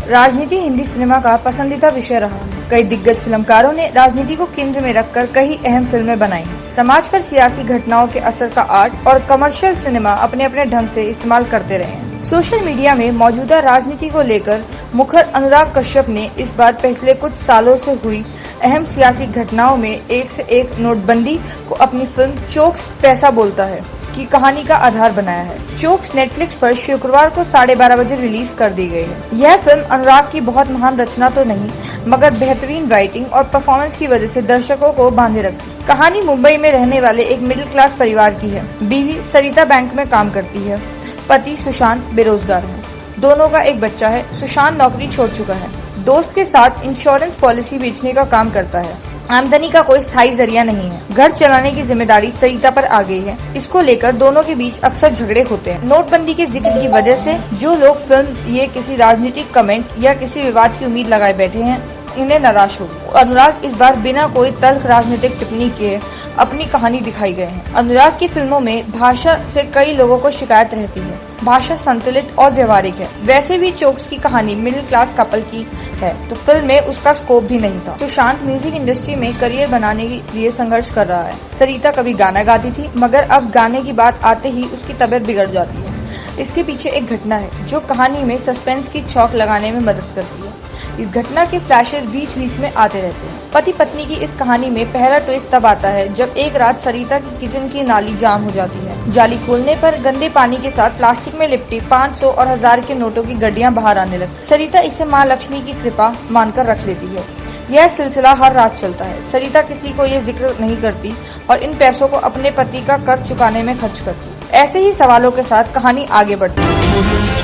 राजनीति हिंदी सिनेमा का पसंदीदा विषय रहा है। कई दिग्गज फिल्मकारों ने राजनीति को केंद्र में रखकर कई अहम फिल्में बनाई हैं। समाज पर सियासी घटनाओं के असर का आर्ट और कमर्शियल सिनेमा अपने अपने ढंग से इस्तेमाल करते रहे हैं। सोशल मीडिया में मौजूदा राजनीति को लेकर मुखर अनुराग कश्यप ने इस बार पिछले कुछ सालों से हुई अहम सियासी घटनाओं में एक से एक नोटबंदी को अपनी फिल्म चोक्स पैसा बोलता है की कहानी का आधार बनाया है। चोक्स नेटफ्लिक्स पर शुक्रवार को 12:30 बजे रिलीज कर दी गई है। यह फिल्म अनुराग की बहुत महान रचना तो नहीं, मगर बेहतरीन राइटिंग और परफॉर्मेंस की वजह से दर्शकों को बांधे रखती। कहानी मुंबई में रहने वाले एक मिडिल क्लास परिवार की है। बीवी सरिता बैंक में काम करती है। पति सुशांत बेरोजगार है। दोनों का एक बच्चा है। सुशांत नौकरी छोड़ चुका है। दोस्त के साथ इंश्योरेंस पॉलिसी बेचने का काम करता है। आमदनी का कोई स्थायी जरिया नहीं है। घर चलाने की जिम्मेदारी सरिता पर आ गई है। इसको लेकर दोनों के बीच अक्सर झगड़े होते हैं। नोटबंदी के जिक्र की वजह से जो लोग फिल्म ये किसी राजनीतिक कमेंट या किसी विवाद की उम्मीद लगाए बैठे हैं, इन्हें निराश होगी। अनुराग इस बार बिना कोई तल्ख राजनीतिक टिप्पणी किए अपनी कहानी दिखाई गए हैं। अनुराग की फिल्मों में भाषा से कई लोगों को शिकायत रहती है। भाषा संतुलित और व्यवहारिक है। वैसे भी चोक्स की कहानी मिडिल क्लास कपल की है, तो फिल्म में उसका स्कोप भी नहीं था। सुशांत म्यूजिक इंडस्ट्री में करियर बनाने के लिए संघर्ष कर रहा है। सरिता कभी गाना गाती थी, मगर अब गाने की बात आते ही उसकी तबीयत बिगड़ जाती है। इसके पीछे एक घटना है जो कहानी में सस्पेंस की छौक लगाने में मदद करती है। इस घटना के फ्लैशेस बीच बीच में आते रहते हैं। पति पत्नी की इस कहानी में पहला ट्विस्ट तब आता है जब एक रात सरिता की किचन की नाली जाम हो जाती है। जाली खोलने पर गंदे पानी के साथ प्लास्टिक में लिपटी 500 और 1000 के नोटों की गड्डियां बाहर आने लगती। सरिता इसे माँ लक्ष्मी की कृपा मानकर रख लेती है। यह सिलसिला हर रात चलता है। सरिता किसी को ये जिक्र नहीं करती और इन पैसों को अपने पति का कर्ज चुकाने में खर्च करती। ऐसे ही सवालों के साथ कहानी आगे बढ़ती है।